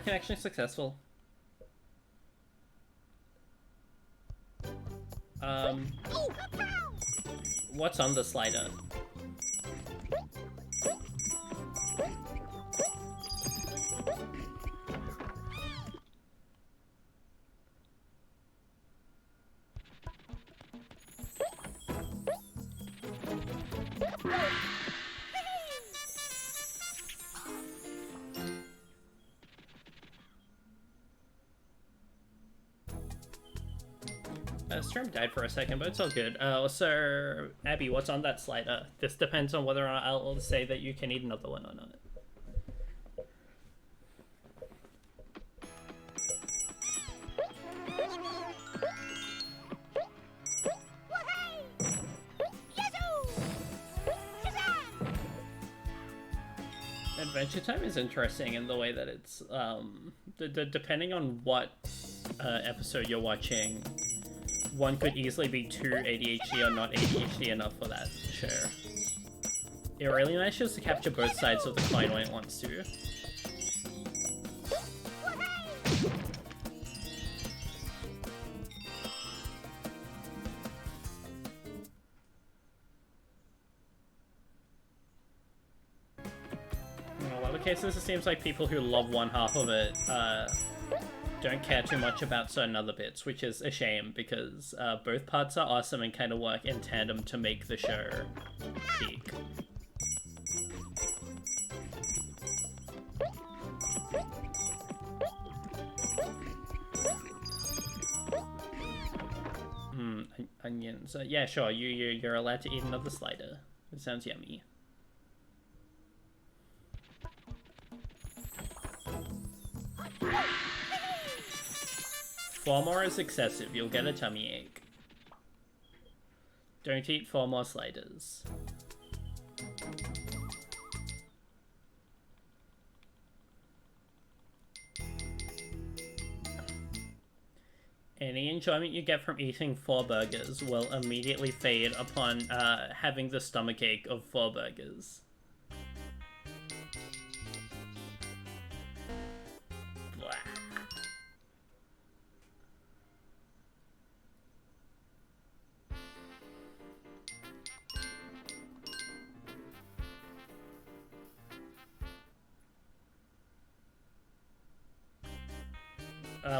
connection successful. What's on the slider? Stream died for a second, but it's all good. So, Abby, what's on that slider? This depends on whether or not I'll say that you can eat another one or not. Adventure Time is interesting in the way that it's, depending on what episode you're watching, one could easily be too ADHD or not ADHD enough for that show. It really manages to capture both sides of the coin when it wants to. In a lot of cases, it seems like people who love one half of it don't care too much about certain other bits, which is a shame because both parts are awesome and kind of work in tandem to make the show peak. Onions. Yeah, sure. You're allowed to eat another slider. It sounds yummy. Four more is excessive, you'll get a tummy ache. Don't eat 4 more sliders. Any enjoyment you get from eating 4 burgers will immediately fade upon having the stomachache of 4 burgers.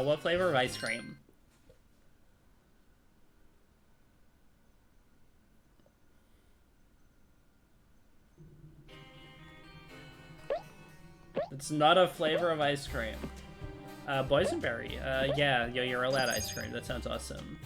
What flavor of ice cream? It's not a flavor of ice cream. Boysenberry. Yeah, you're allowed ice cream. That sounds awesome.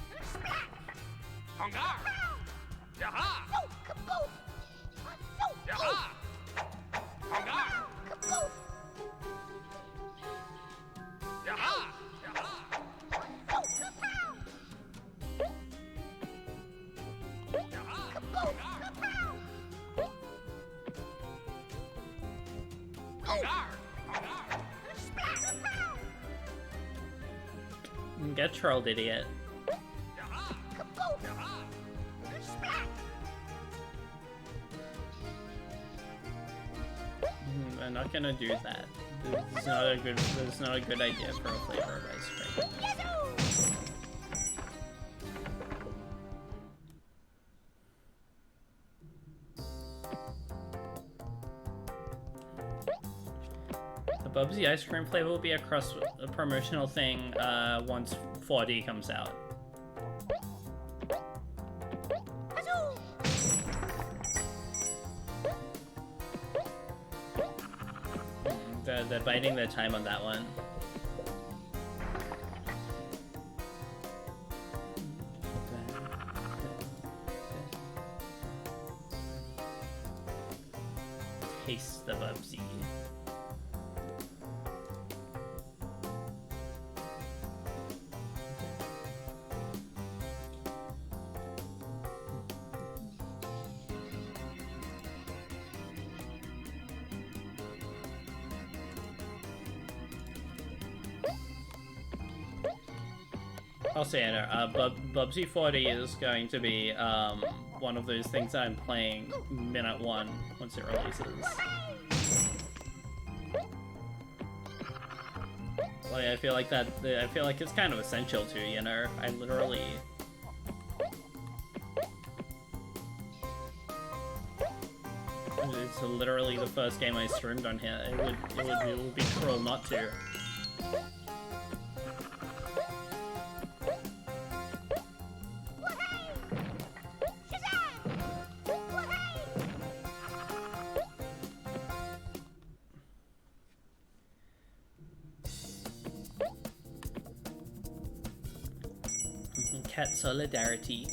Get trolled, idiot. I'm not gonna do that. It's not a good idea for a flavor of ice cream. The Bubsy ice cream flavor will be a promotional thing once 4D comes out. They're biding their time on that one. Taste the Bubsy. I'll say it. Bubsy 40 is going to be one of those things that I'm playing minute 1 once it releases. Like, I feel like it's kind of essential to, you know? I literally... It's literally the first game I streamed on here. It would be cruel not to. Cat solidarity.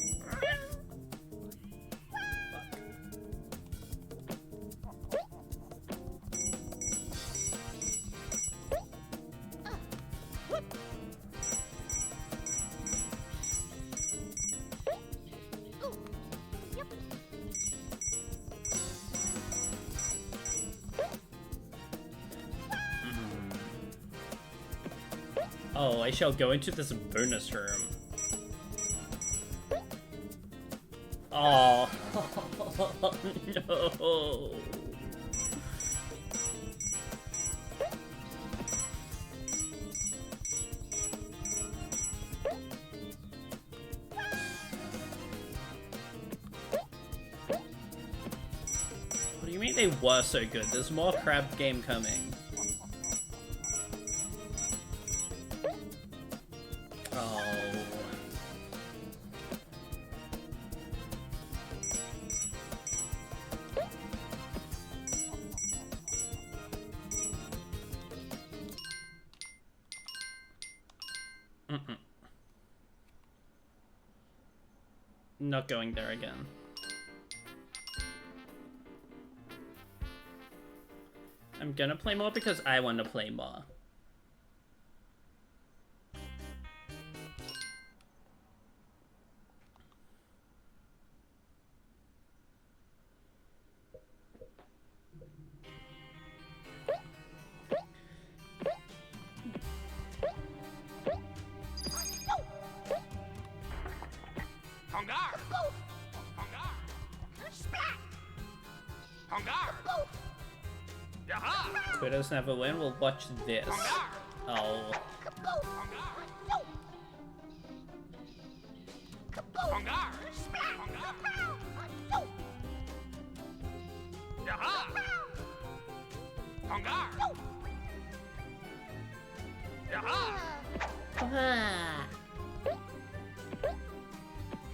Oh, I shall go into this bonus room. Oh, no. What do you mean they were so good? There's more crab game coming. Not going there again. I'm gonna play more because I want to play more. Quitters never win. We'll watch this. Oh.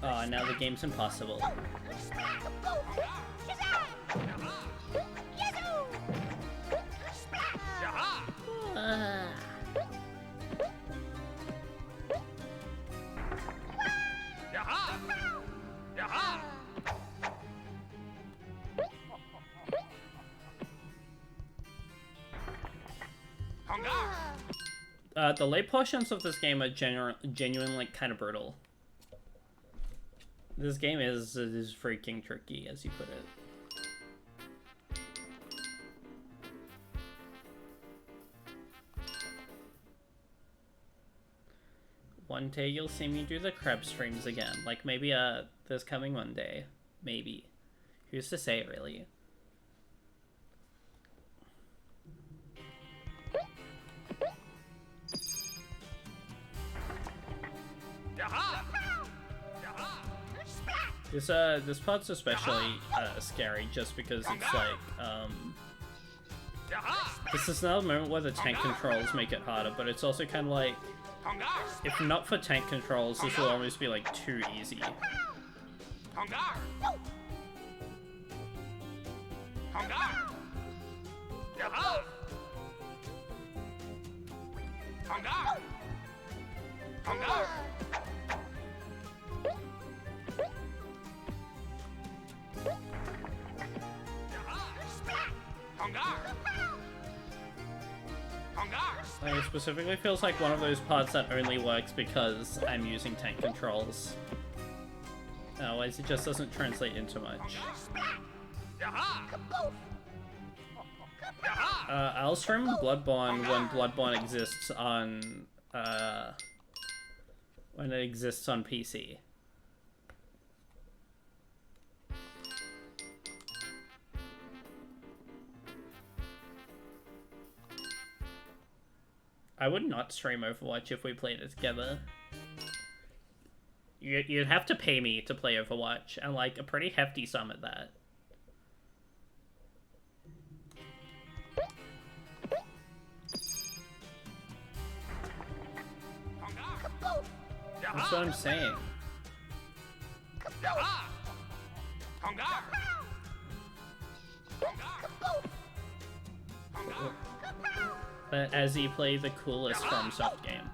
Oh, now the game's impossible. The late portions of this game are genuinely kind of brutal. This game is freaking tricky, as you put it. One day you'll see me do the crab streams again. Like, maybe, this coming Monday. Maybe. Who's to say, really? This part's especially scary just because it's like, this is another moment where the tank controls make it harder, but it's also kind of like, if not for tank controls, this will almost be like too easy. Like, it specifically feels like one of those parts that only works because I'm using tank controls. Otherwise, it just doesn't translate into much. I'll stream Bloodborne when Bloodborne exists on, when it exists on PC. I would not stream Overwatch if we played it together. You'd have to pay me to play Overwatch, and like a pretty hefty sum at that. That's what I'm saying. But as you play the coolest FromSoft game.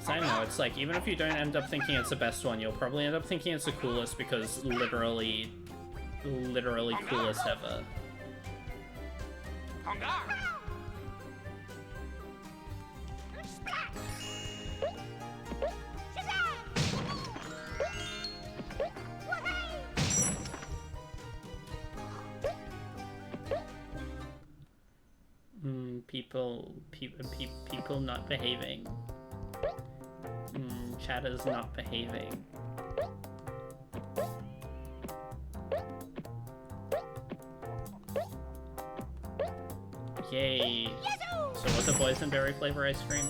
So I know, it's like, even if you don't end up thinking it's the best one, you'll probably end up thinking it's the coolest because literally coolest ever. People not behaving. Chatter's not behaving. Yay! So what's a boysenberry flavor ice cream?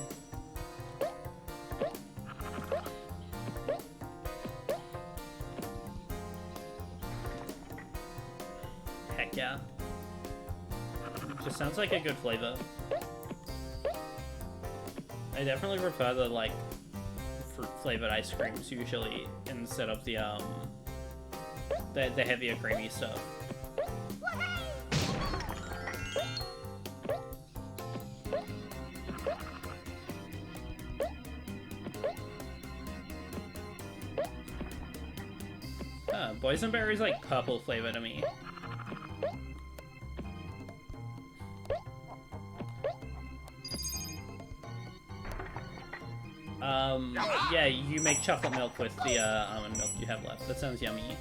Heck yeah. Just sounds like a good flavor. I definitely prefer the, like, fruit-flavored ice creams, usually, instead of the heavier creamy stuff. Boysenberry's like purple flavor to me. Yeah, you make chocolate milk with the almond milk you have left. That sounds yummy.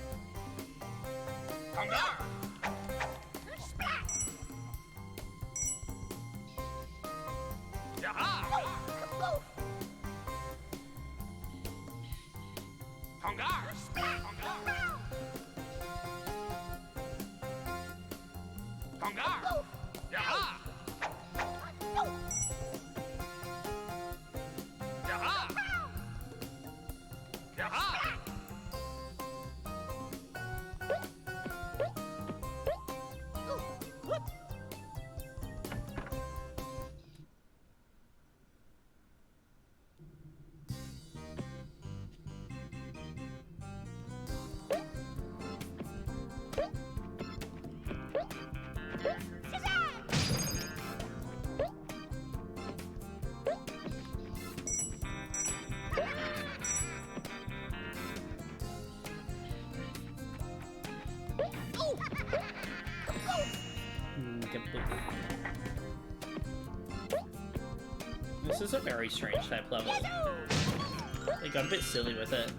This is a very strange type level. They got a bit silly with it.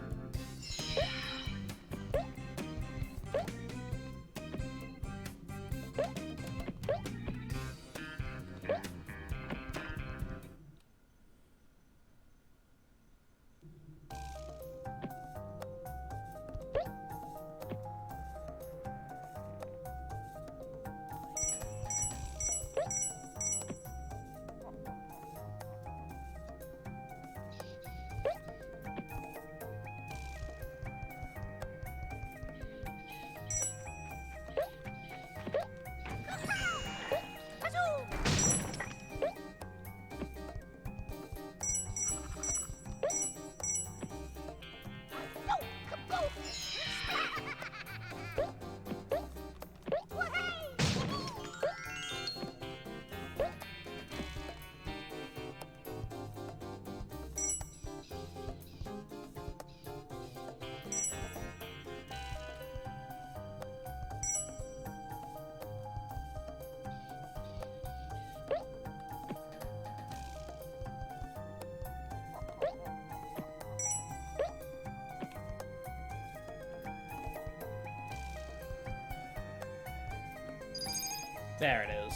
There it is.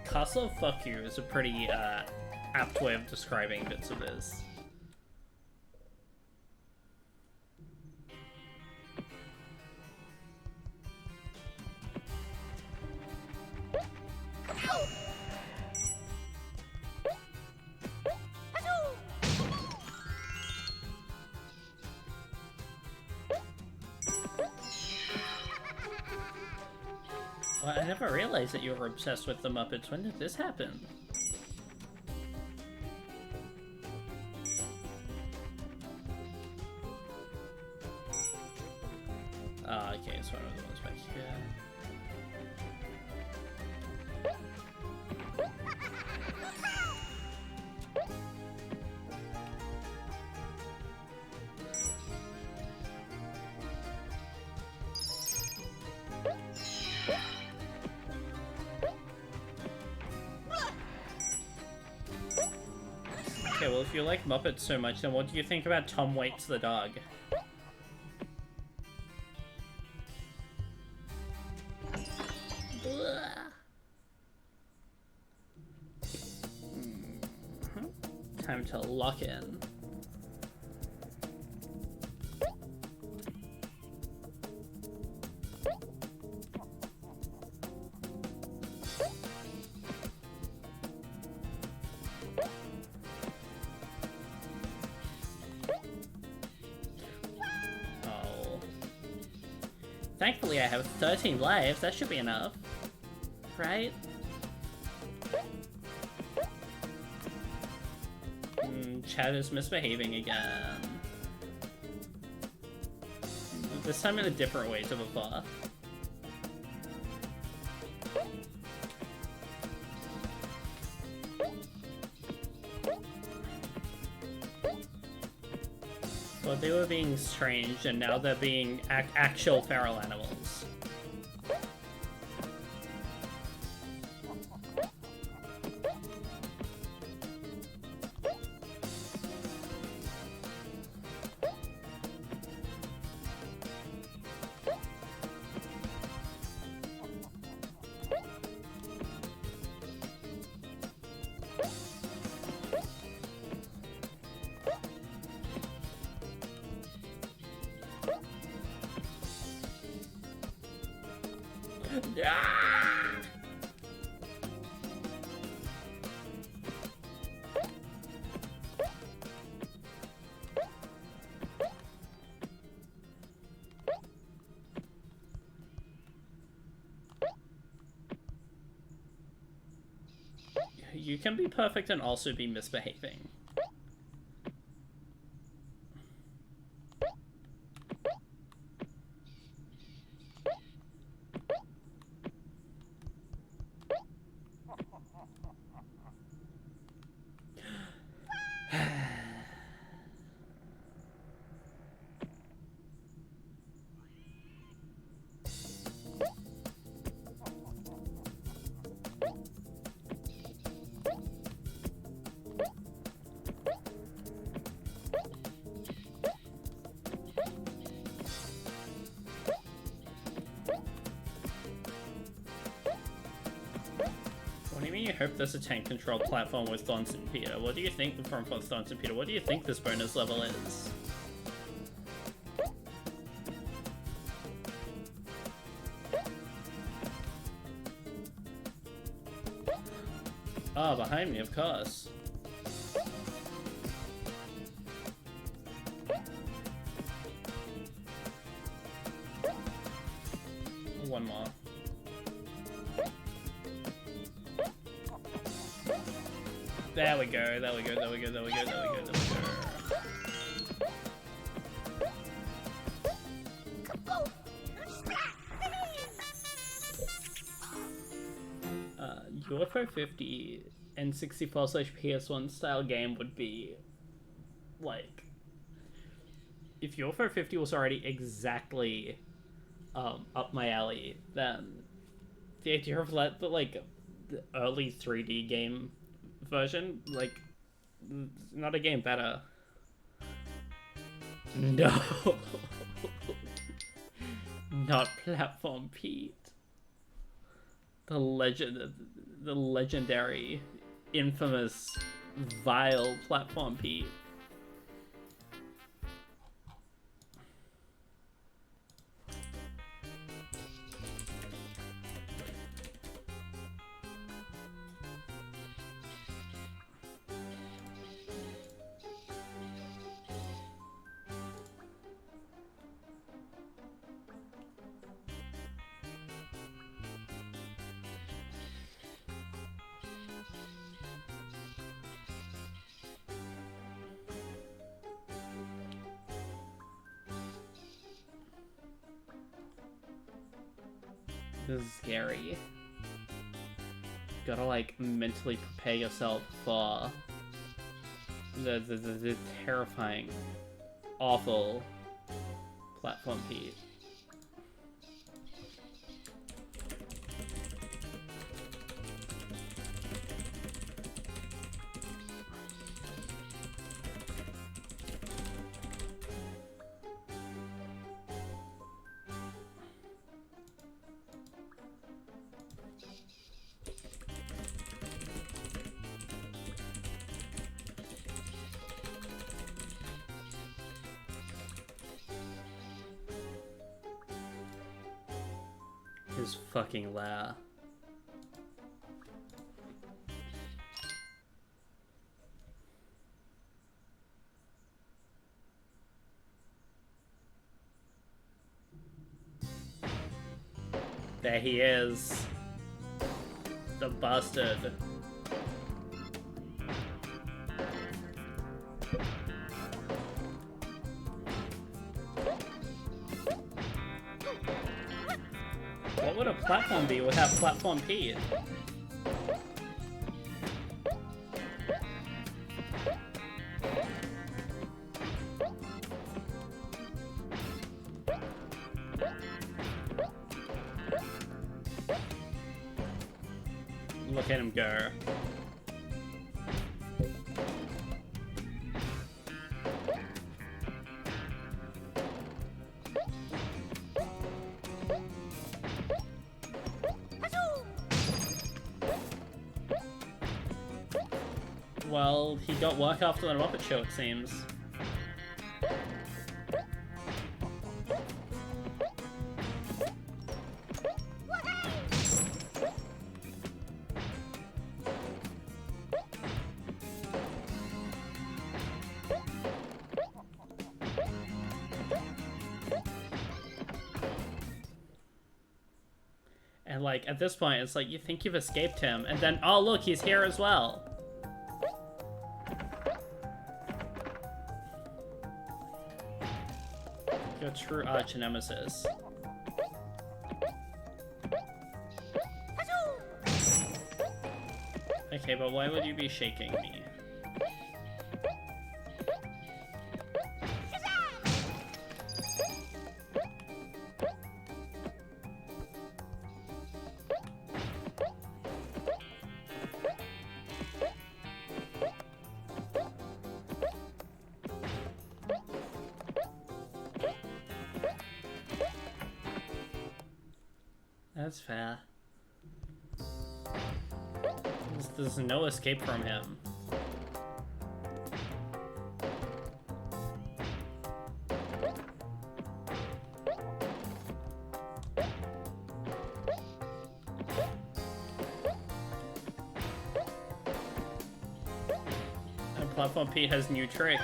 Castle of Fuck You is a pretty apt way of describing bits of this. Well, I never realized that you were obsessed with the Muppets. When did this happen? Okay, it's one of the ones back here. Okay, well, if you like Muppets so much, then what do you think about Tom Waits the dog? Time to lock in. Oh. Thankfully, I have 13 lives. That should be enough. Right? Chad is misbehaving again. This time in a different way to before. Well, they were being strange, and now they're being actual feral animals. You can be perfect and also be misbehaving. You hope there's a tank control platform with Thornton Peter. What do you think from Thornton Peter? What do you think this bonus level is? Oh, behind me, of course. One more. There we go, there we go, there we go, there we go, there we go, there we go. UFO 50 and 64/PS1 style game would be like, if UFO 50 was already exactly up my alley, then the idea of the early 3D game version, like, not a game better. No. Not Platform Pete. The legendary, infamous, vile Platform Pete. This is scary. Gotta like mentally prepare yourself for the terrifying, awful platform Pete. His fucking lair. There he is. The bastard. What would a platform be without Platform Pete? Look at him go. Well, he got work after the Muppet Show, it seems. And like, at this point, it's like, you think you've escaped him, and then, oh look, he's here as well. Your true arch nemesis. Okay, but why would you be shaking me? That's fair. There's no escape from him. And Platform Pete has new tricks.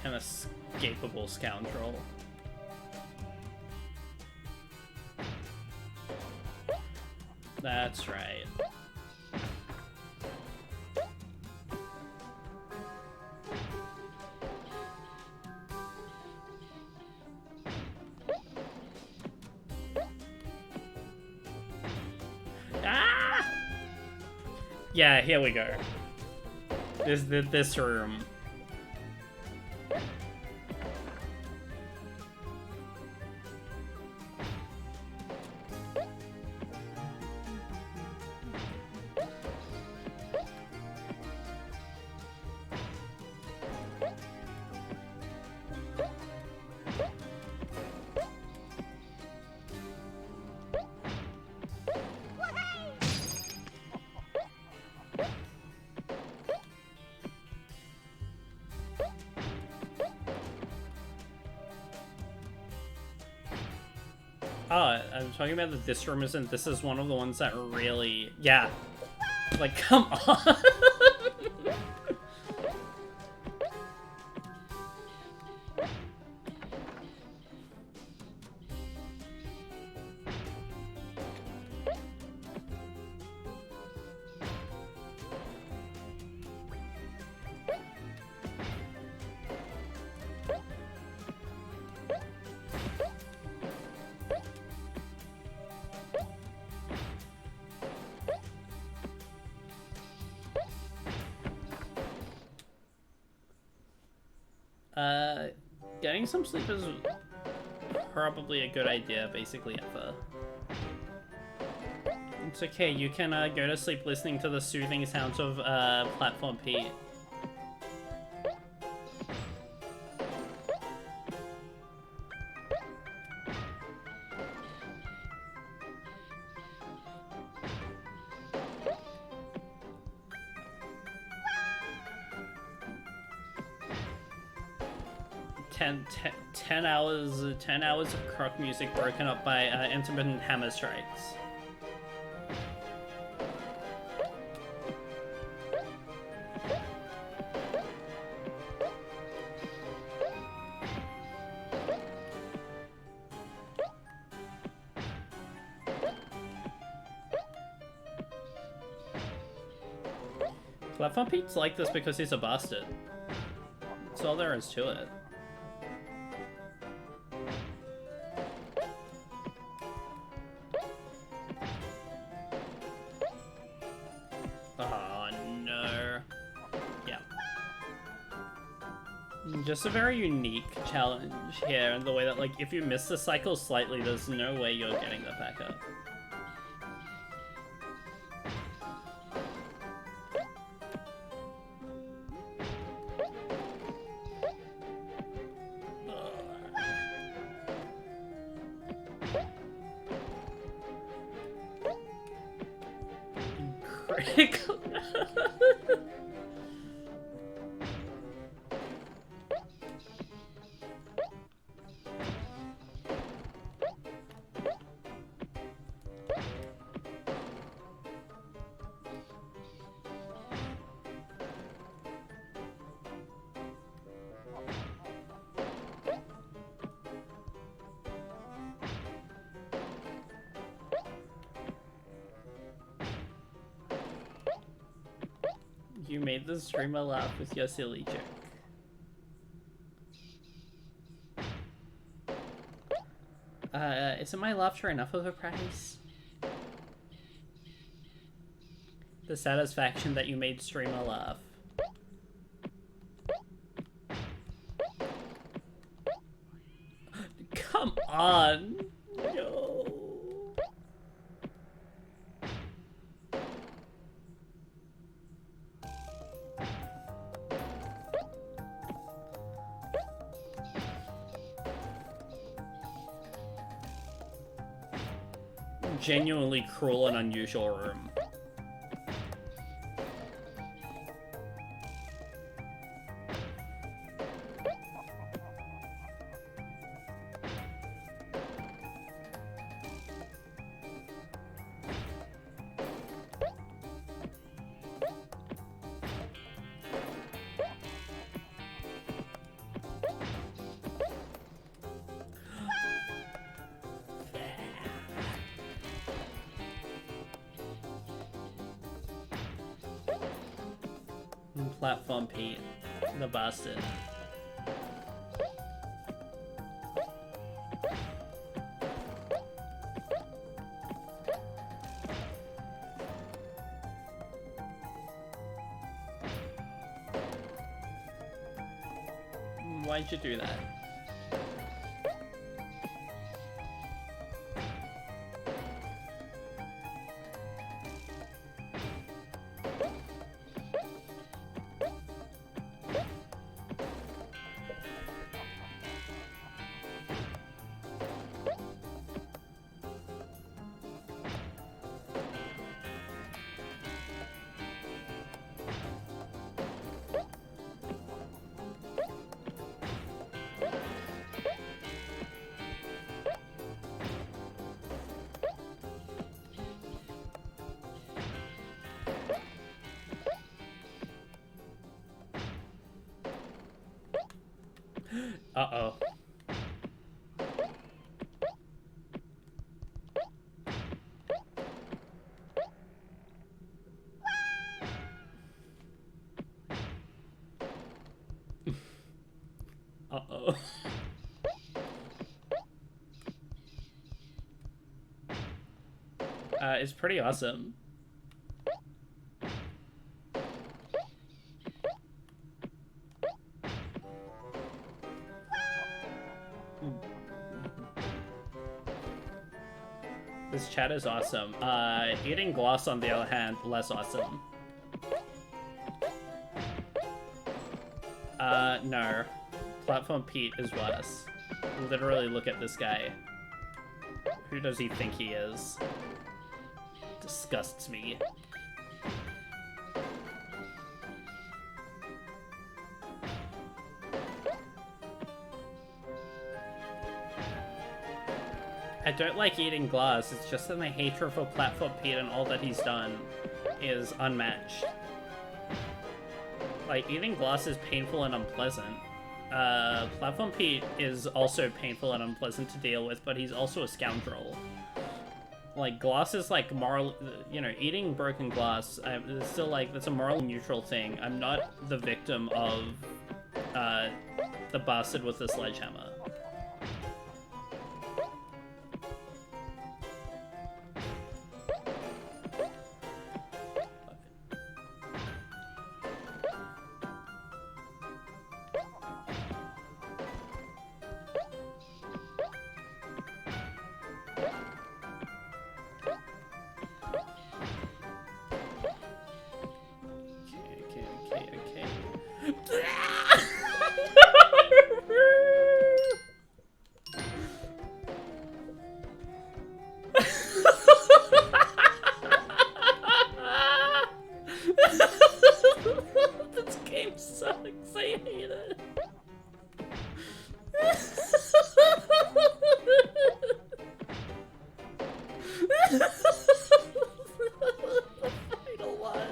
Inescapable scoundrel. That's right. Ah! Yeah, here we go. This room. Oh, I'm talking about that this room isn't. This is one of the ones that really. Yeah. Like, come on. Getting some sleep is probably a good idea, basically, ever. It's okay, you can go to sleep listening to the soothing sounds of Platform Pete. Ten hours of Croc music broken up by intermittent hammer strikes. Platform Pete's like this because he's a bastard. That's all there is to it. Oh no. Yeah. Just a very unique challenge here in the way that, like, if you miss the cycle slightly, there's no way you're getting that back up. Critical. You made the streamer laugh with your silly joke. Isn't my laughter enough of a prize? The satisfaction that you made streamer laugh. Come on! No. Genuinely cruel and unusual room. Platform Pete, the bastard. Why'd you do that? Uh-oh. Uh-oh. It's pretty awesome. This chat is awesome. Eating glass, on the other hand, less awesome. No. Platform Pete is worse. Literally, look at this guy. Who does he think he is? Disgusts me. I don't like eating glass, it's just that my hatred for Platform Pete and all that he's done is unmatched. Like, eating glass is painful and unpleasant. Platform Pete is also painful and unpleasant to deal with, but he's also a scoundrel. Like, glass is like moral, you know, eating broken glass, it's still like, that's a morally neutral thing. I'm not the victim of, the bastard with the sledgehammer. This game sucks, I hate it. Final one.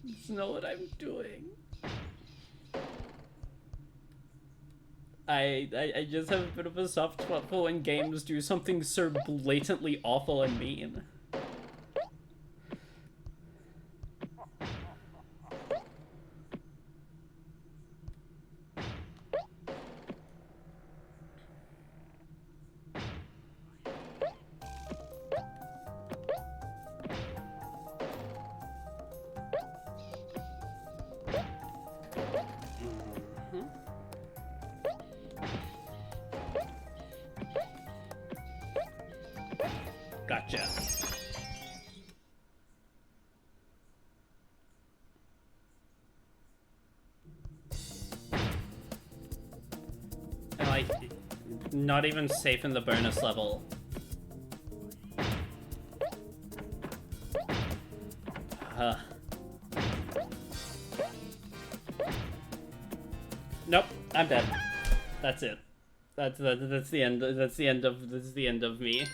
That's not what I'm doing. I just have a bit of a soft spot for when games do something so blatantly awful and mean. Gotcha. And like, not even safe in the bonus level. Nope, I'm dead. That's it. That's the end. That's the end of me.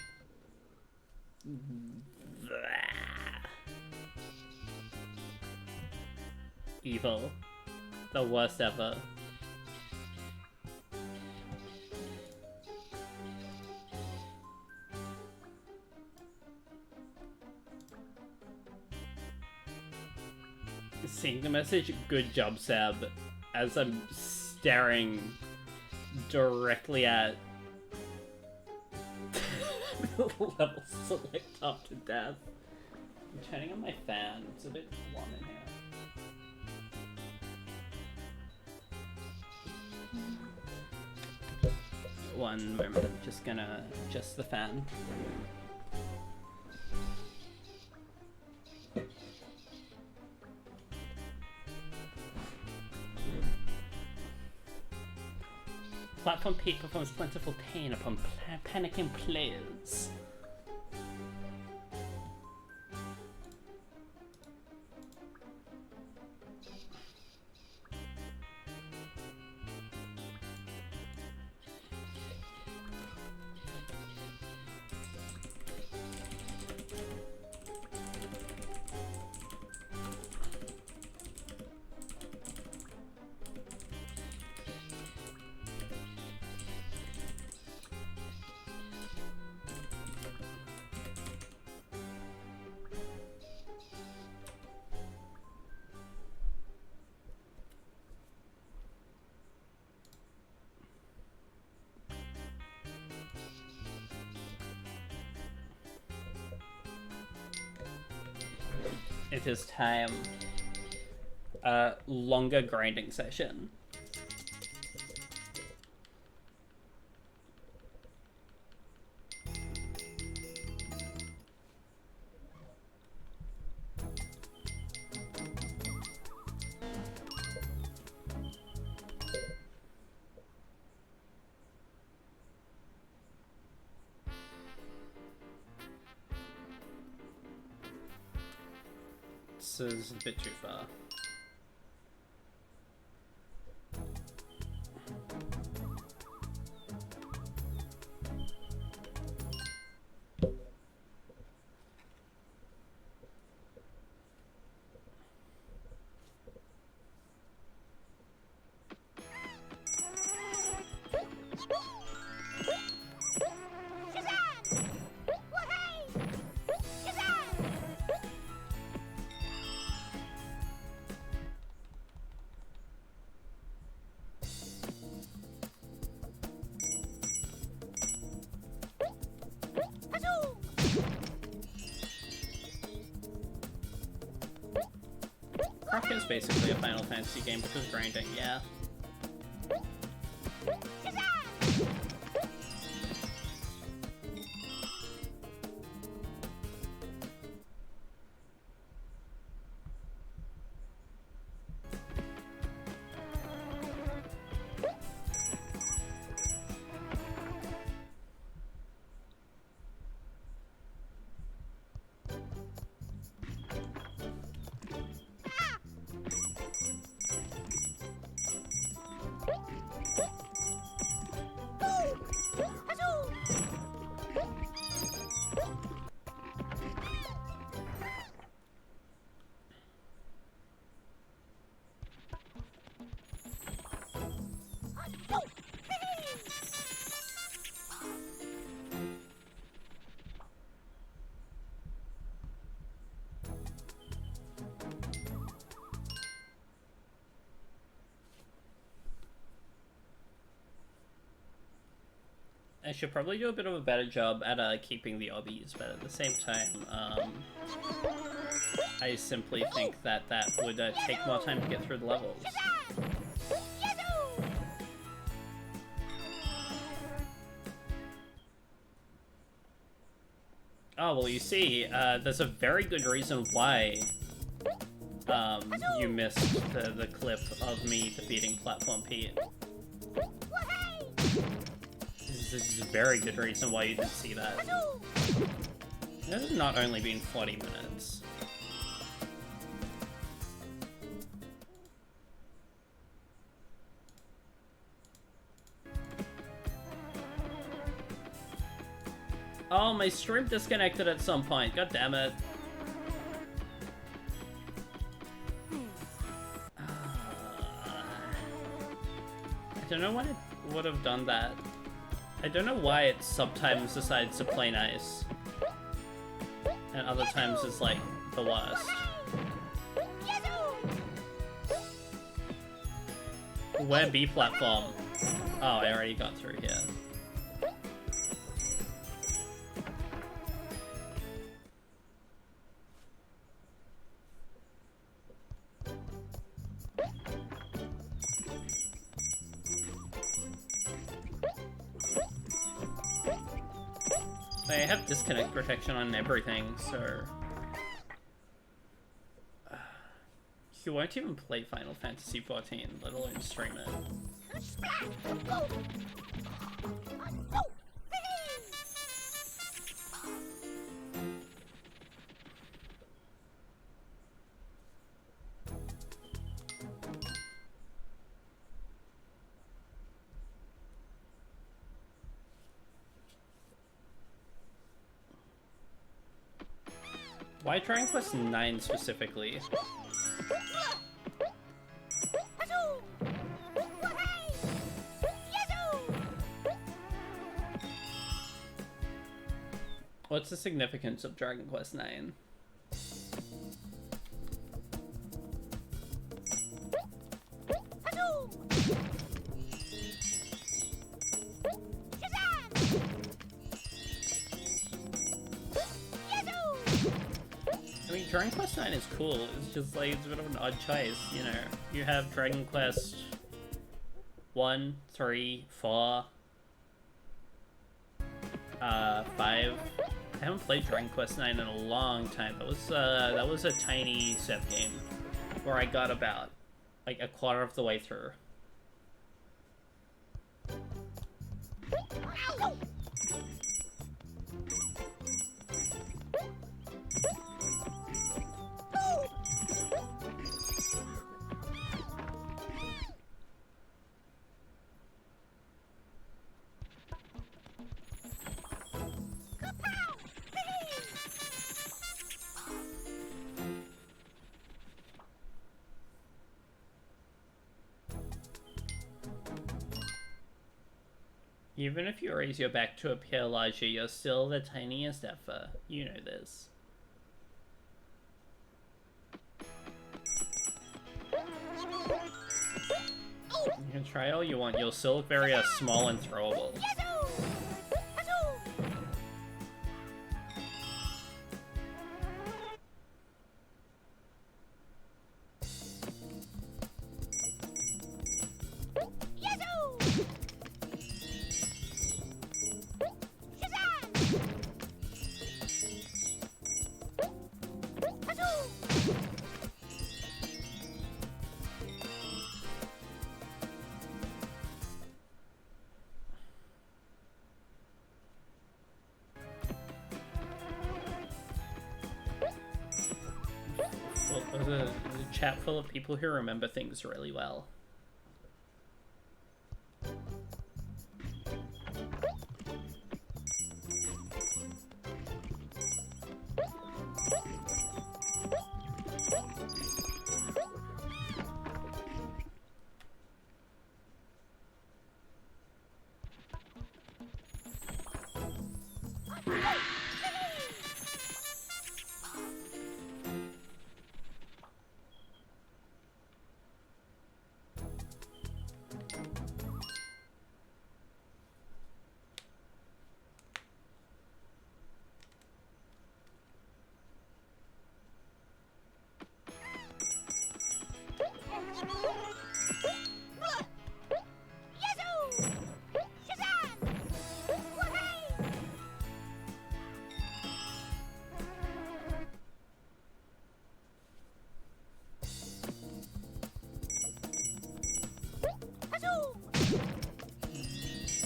Evil. The worst ever. Seeing the message, good job, Seb, as I'm staring directly at the level select up to death. I'm turning on my fan, it's a bit warm in here. One moment, I'm just gonna adjust the fan. Platform Pete performs plentiful pain upon panicking players. it is time. Longer grinding session. This is a bit too far. Croc is basically a Final Fantasy game because grinding, yeah. I should probably do a bit of a better job at keeping the obbies, but at the same time, I simply think that that would take more time to get through the levels. Oh, well, you see, there's a very good reason why you missed the clip of me defeating Platform Pete. This is a very good reason why you didn't see that. It has not only been 40 minutes. Oh, my stream disconnected at some point. God damn it. I don't know why it would have done that. I don't know why it sometimes decides to play nice. And other times it's like the worst. Where B platform? Oh, I already got through here. I have disconnect protection on everything, so... You won't even play Final Fantasy XIV, let alone stream it. Why Dragon Quest 9 specifically? What's the significance of Dragon Quest 9? I mean, Dragon Quest 9 is cool. It's just like, it's a bit of an odd choice, you know. You have Dragon Quest 1, 3, 4, 5. I haven't played Dragon Quest 9 in a long time. That was a tiny set game where I got about like a quarter of the way through. Even if you raise your back to appear larger, you're still the tiniest ever. You know this. You can try all you want, you'll still look very small and throwable. There's a chat full of people who remember things really well.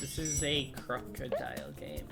This is a crocodile game.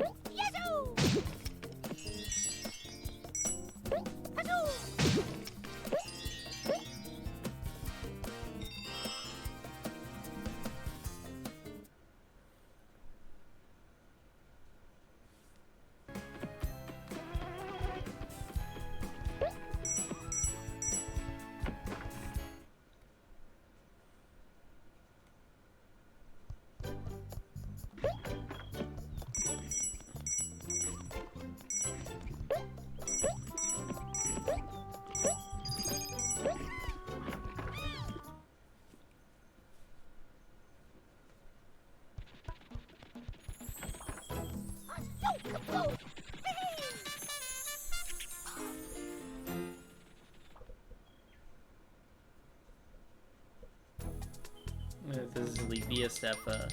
This is the sleepiest ever.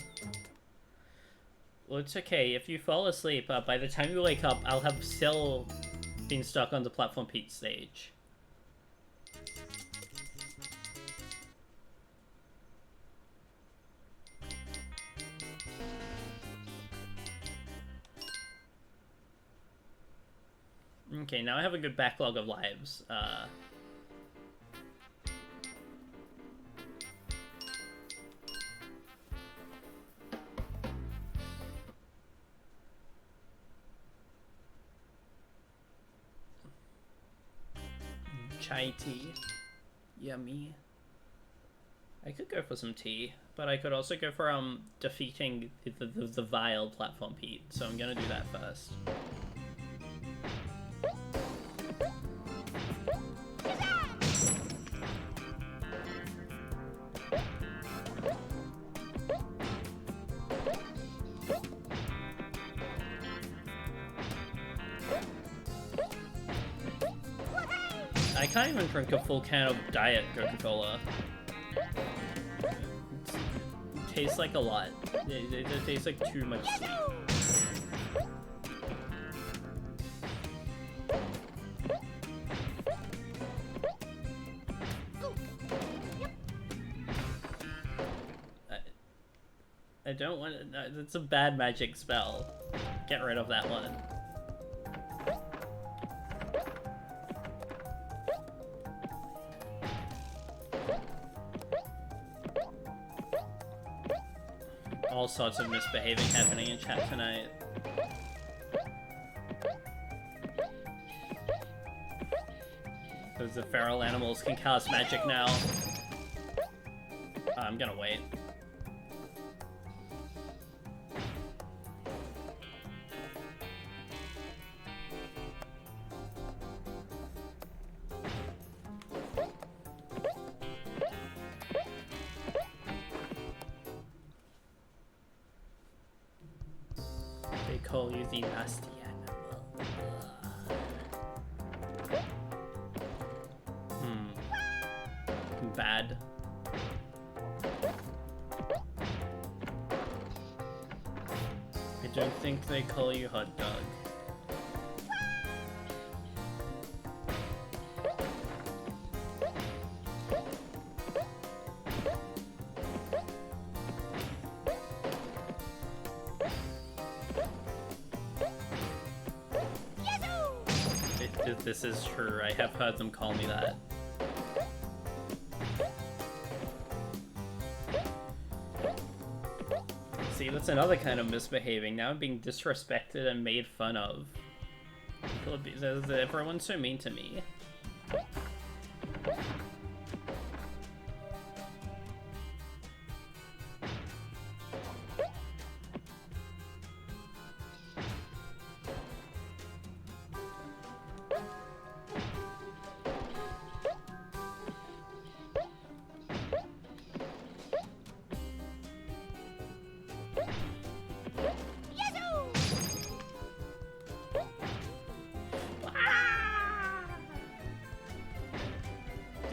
Well, it's okay. If you fall asleep, by the time you wake up, I'll have still been stuck on the Platform Pete stage. Okay, now I have a good backlog of lives. Chai tea. Yummy. I could go for some tea, but I could also go for defeating the vile Platform Pete, so I'm gonna do that first. can't even drink a full can of Diet Coca-Cola. It tastes like a lot. It tastes like too much sweet. I don't want it. It's a bad magic spell. Get rid of that one. All sorts of misbehaving happening in chat tonight. Because the feral animals can cast magic now. I'm gonna wait. They call you the nasty animal. Bad. I don't think they call you hot dog. This is true. I have heard them call me that. See, that's another kind of misbehaving. Now I'm being disrespected and made fun of. Everyone's so mean to me.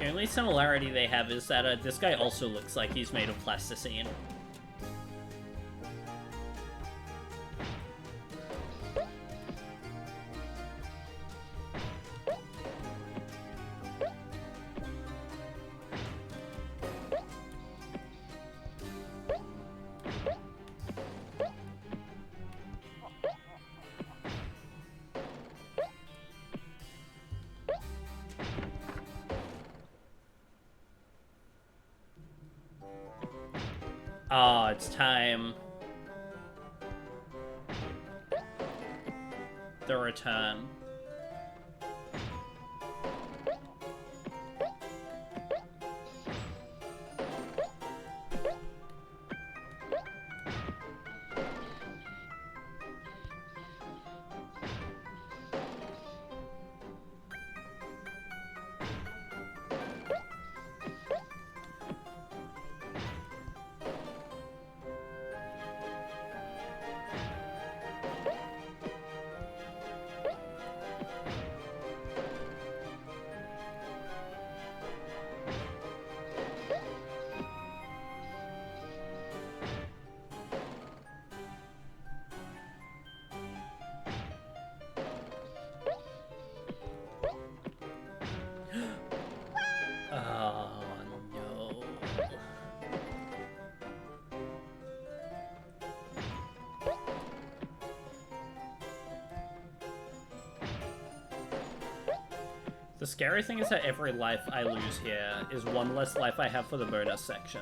The only similarity they have is that this guy also looks like he's made of plasticine. Oh, it's time. The return. The scary thing is that every life I lose here is one less life I have for the bonus section.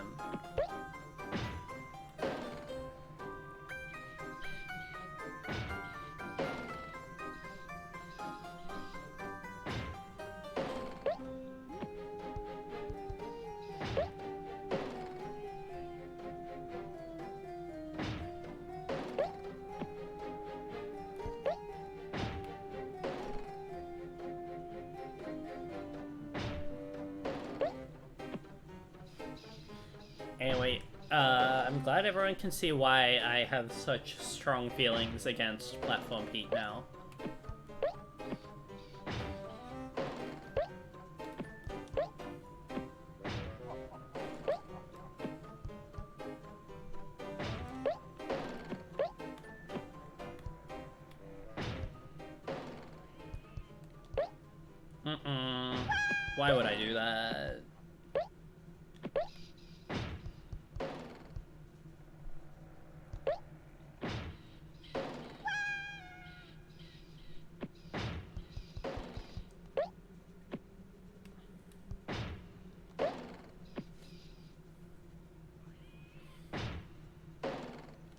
Anyway, I'm glad everyone can see why I have such strong feelings against Platform Pete now. Why would I do that?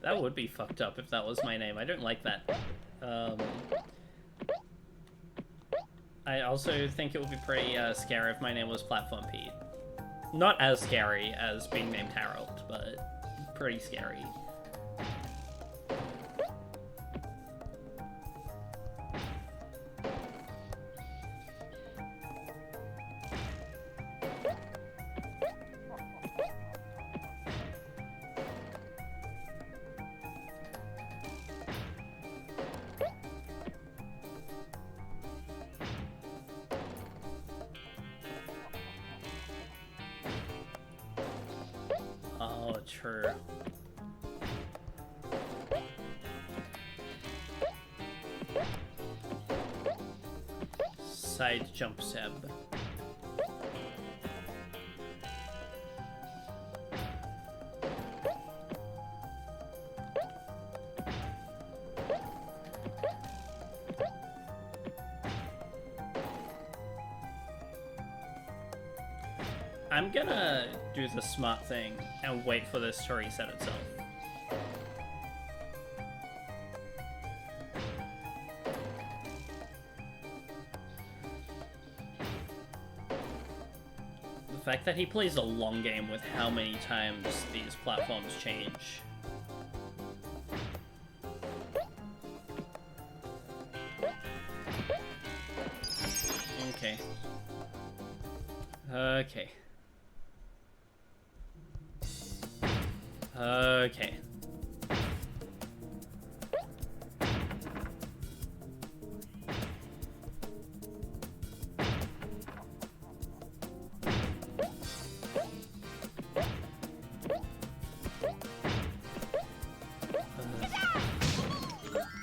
That would be fucked up if that was my name. I don't like that. I also think it would be pretty scary if my name was Platform Pete. Not as scary as being named Harold, but pretty scary. True. Side jump Seb. I'm gonna do the smart thing and wait for this to reset itself. The fact that he plays a long game with how many times these platforms change. Okay. Okay. Okay.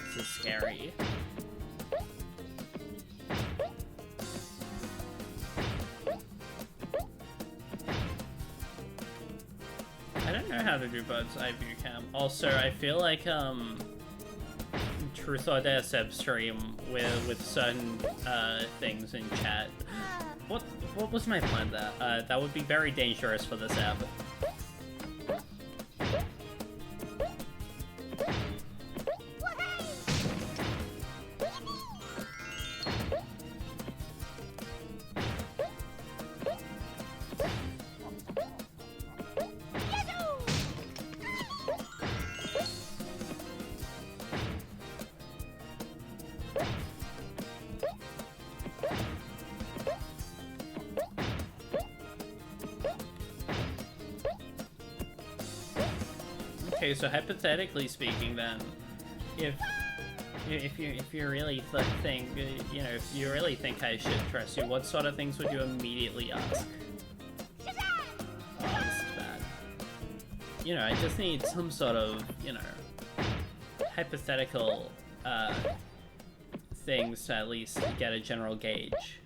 This is scary. I don't know how to do bird's eye view cam. Also, I feel like Truth or Dare Seb stream with certain things in chat. What was my plan there? That would be very dangerous for the Seb. Okay, so hypothetically speaking, then, if you really think, you know, if you really think I should trust you, what sort of things would you immediately ask? Oh, this is bad. You know, I just need some sort of, you know, hypothetical things to at least get a general gauge.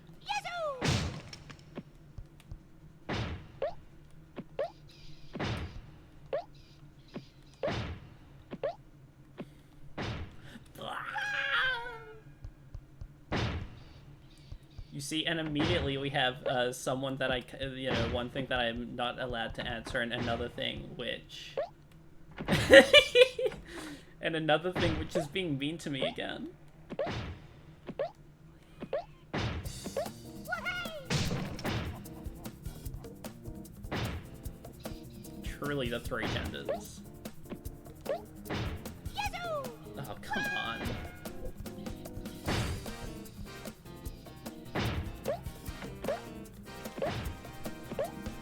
You see, and immediately we have someone that you know, one thing that I'm not allowed to answer, and another thing which... and another thing which is being mean to me again. Truly the three genders. Oh, come on.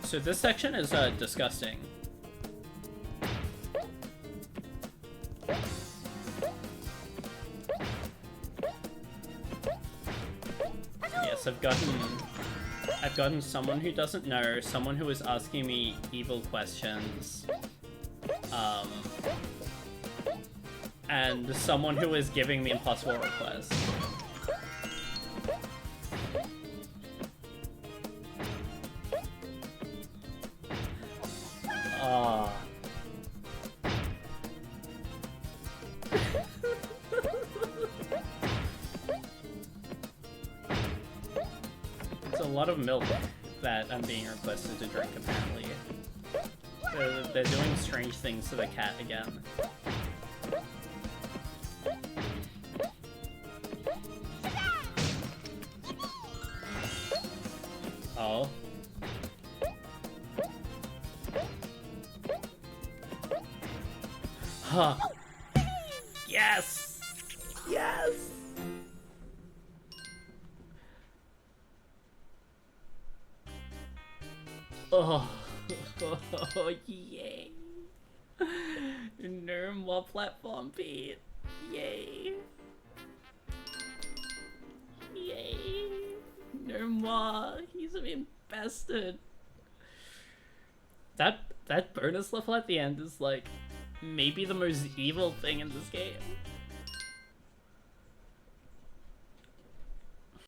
So this section is disgusting. Yes, I've gotten someone who doesn't know, someone who is asking me evil questions, and someone who is giving me impossible requests. lot of milk that I'm being requested to drink, apparently. They're doing strange things to the cat again. Oh. Huh. Yes! Yes! Oh. Oh, yay. No more platform beat. Yay. Yay. No more. He's been bested. That bonus level at the end is like maybe the most evil thing in this game.